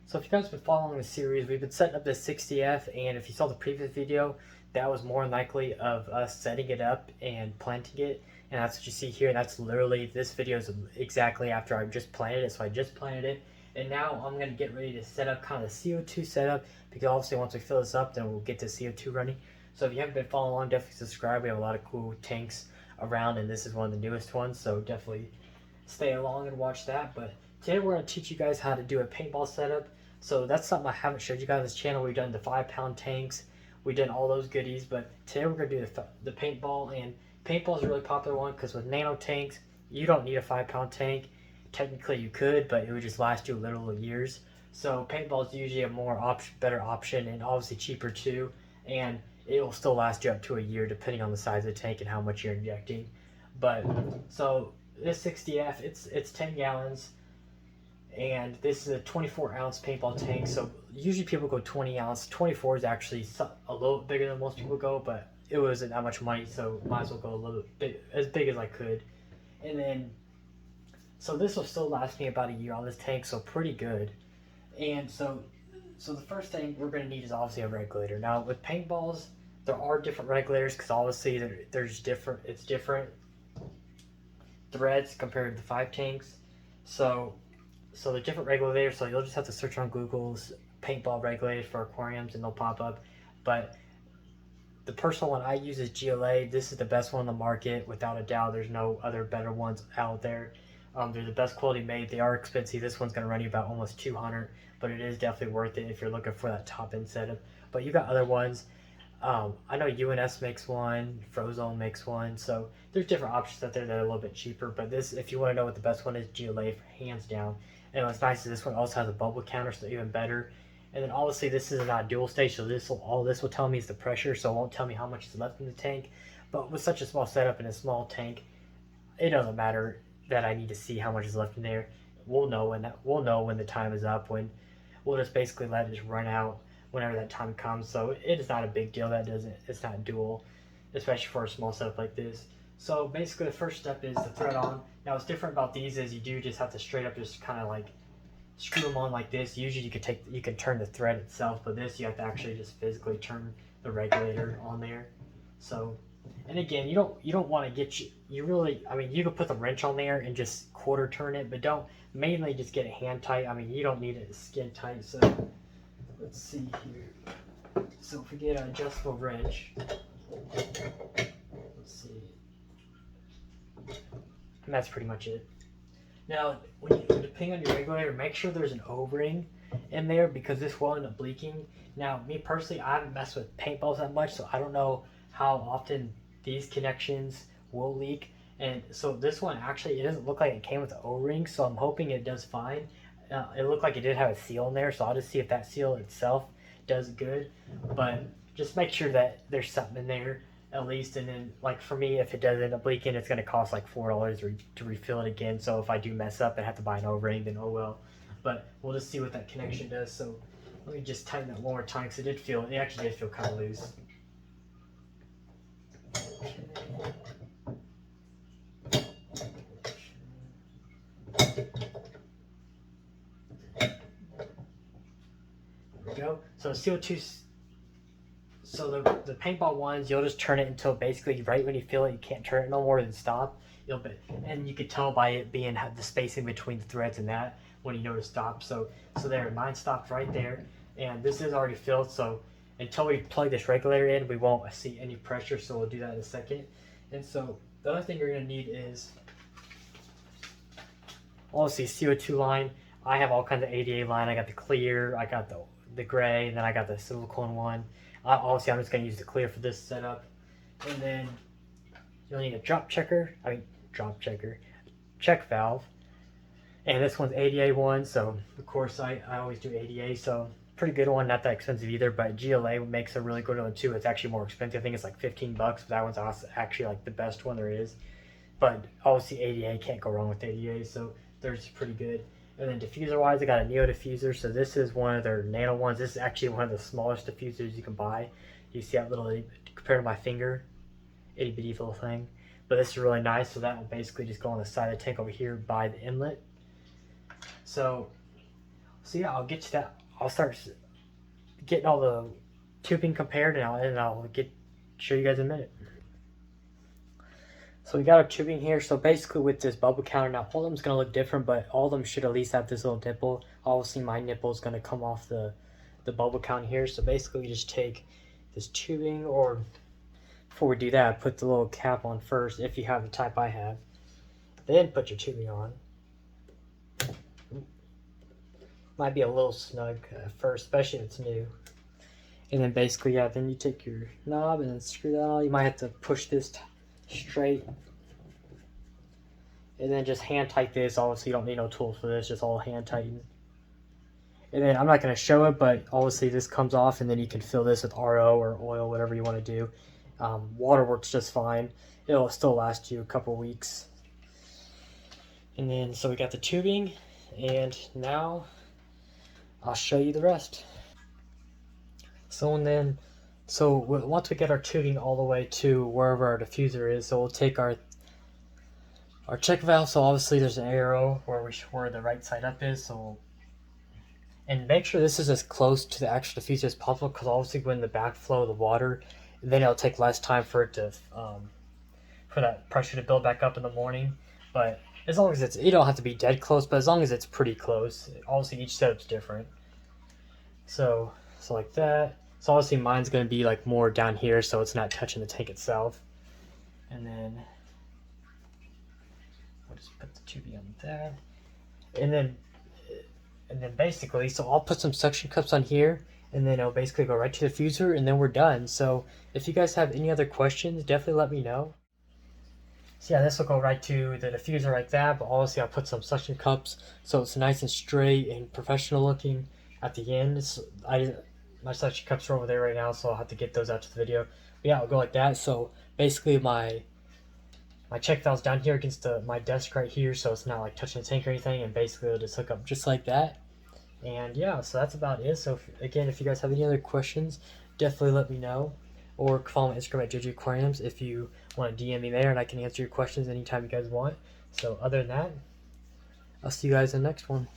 So if you guys have been following the series, we've been setting up this 60F, and if you saw the previous video, that was more than likely of us setting it up and planting it, and that's what you see here. That's literally, this video is exactly after I just planted it, so I just planted it, and now I'm going to get ready to set up kind of the CO2 setup, because obviously once we fill this up, then we'll get the CO2 running. So if you haven't been following along, definitely subscribe. We have a lot of cool tanks around, and this is one of the newest ones, so definitely stay along and watch that. But today we're going to teach you guys how to do a paintball setup. So that's something I haven't showed you guys on this channel. We've done the 5-pound tanks, we've done all those goodies, but today we're going to do the paintball. And paintball is a really popular one because with nano tanks, you don't need a 5-pound tank. Technically you could, but it would just last you literal years. So paintball is usually a better option, and obviously cheaper too, and it will still last you up to a year depending on the size of the tank and how much you're injecting. But so this 60F, it's 10 gallons, and this is a 24-ounce paintball tank. So usually people go 20 ounce. 24 is actually a little bit bigger than most people go, but it wasn't that much money, so might as well go a little bit as big as I could. And then so this will still last me about a year on this tank, so pretty good. And so the first thing we're going to need is obviously a regulator. Now with paintballs, there are different regulators because obviously there's different threads compared to the 5 tanks. So the different regulators, so you'll just have to search on Google's paintball regulator for aquariums and they'll pop up. But the personal one I use is GLA. This is the best one on the market, without a doubt. There's no other better ones out there. They're the best quality made. They are expensive. This one's going to run you about almost 200, but it is definitely worth it if you're looking for that top end setup. But you got other ones. I know UNS makes one, Frozone makes one, so there's different options out there that are a little bit cheaper. But this, if you want to know what the best one is, GLA hands down. And what's nice is this one also has a bubble counter, so even better. And then obviously this is not dual stage, so all this will tell me is the pressure, so it won't tell me how much is left in the tank. But with such a small setup in a small tank, it doesn't matter that I need to see how much is left in there. We'll know when the time is up. When we'll just basically let it just run out whenever that time comes. So it is not a big deal. It's not dual, especially for a small setup like this. So basically the first step is the thread on. Now what's different about these is you do just have to straight up just kind of like screw them on like this. Usually you can turn the thread itself, but this you have to actually just physically turn the regulator on there. So, and again, you don't want to get I mean, you can put the wrench on there and just quarter turn it, but don't mainly just get it hand tight. I mean, you don't need it skin tight. So let's see here. So if we get an adjustable wrench, let's see, and that's pretty much it. Now, depending on your regulator, make sure there's an O-ring in there because this will end up leaking. Now, me personally, I haven't messed with paintballs that much, so I don't know how often these connections will leak. And so this one, actually, it doesn't look like it came with an O-ring, so I'm hoping it does fine. It looked like it did have a seal in there, so I'll just see if that seal itself does good. But just make sure that there's something in there at least. And then, like for me, if it does end up leaking, it's going to cost like $4 to refill it again. So if I do mess up and have to buy an O-ring, then oh well. But we'll just see what that connection does. So let me just tighten that one more time because it actually did feel kind of loose. Go. So CO2, so the paintball ones, you'll just turn it until basically right when you feel it, you can't turn it no more than stop. And you could tell by it being the spacing between the threads and that when you know to stop. So there, mine stopped right there, and this is already filled. So until we plug this regulator in, we won't see any pressure. So we'll do that in a second. And so the other thing you're gonna need is obviously CO2 line. I have all kinds of ADA line. I got the clear, I got the gray, and then I got the silicone one. Obviously, I'm just going to use the clear for this setup. And then you'll need a check valve. And this one's ADA one, so of course I always do ADA, so pretty good one, not that expensive either. But GLA makes a really good one too. It's actually more expensive. I think it's like 15 bucks, but that one's actually like the best one there is. But obviously ADA, can't go wrong with ADA, so there's pretty good. And then diffuser wise, I got a Neo diffuser. So this is one of their nano ones. This is actually one of the smallest diffusers you can buy. You see that little, compared to my finger, itty bitty little thing. But this is really nice. So that will basically just go on the side of the tank over here by the inlet. So So yeah, I'll get to that. I'll start getting all the tubing compared, and I'll show you guys in a minute. So we got our tubing here. So basically with this bubble counter, now all of them's gonna look different, but all of them should at least have this little nipple. Obviously my nipple is gonna come off the bubble count here. So basically we just take this tubing, or before we do that, put the little cap on first if you have the type I have. Then put your tubing on. Might be a little snug at first, especially if it's new. And then basically, yeah, then you take your knob and then screw that on. You might have to push this straight. And then just hand tight this. Obviously, you don't need no tools for this, just all hand tighten. And then I'm not going to show it, but obviously this comes off, and then you can fill this with RO or oil, whatever you want to do. Water works just fine. It'll still last you a couple weeks. And then, so we got the tubing, and now I'll show you the rest. So once we get our tubing all the way to wherever our diffuser is, so we'll take our check valve. So obviously there's an arrow where the right side up is. So, and make sure this is as close to the actual diffuser as possible, because obviously when the backflow of the water, then it'll take less time for it to for that pressure to build back up in the morning. But as long as you don't have to be dead close, but as long as it's pretty close. Obviously each setup's different. So like that. So obviously mine's going to be like more down here, so it's not touching the tank itself. And then we'll just put the tubing on that. And then basically, so I'll put some suction cups on here, and then it'll basically go right to the diffuser, and then we're done. So if you guys have any other questions, definitely let me know. So yeah, this will go right to the diffuser like that, but obviously I'll put some suction cups so it's nice and straight and professional looking at the end. My suction cups are over there right now, so I'll have to get those out to the video. But yeah, I'll go like that. So basically my check valve's down here against my desk right here, so it's not like touching the tank or anything, and basically it'll just hook up just like that. And yeah, so that's about it. So again, if you guys have any other questions, definitely let me know, or follow my Instagram at JJ Aquariums if you want to DM me there, and I can answer your questions anytime you guys want. So other than that, I'll see you guys in the next one.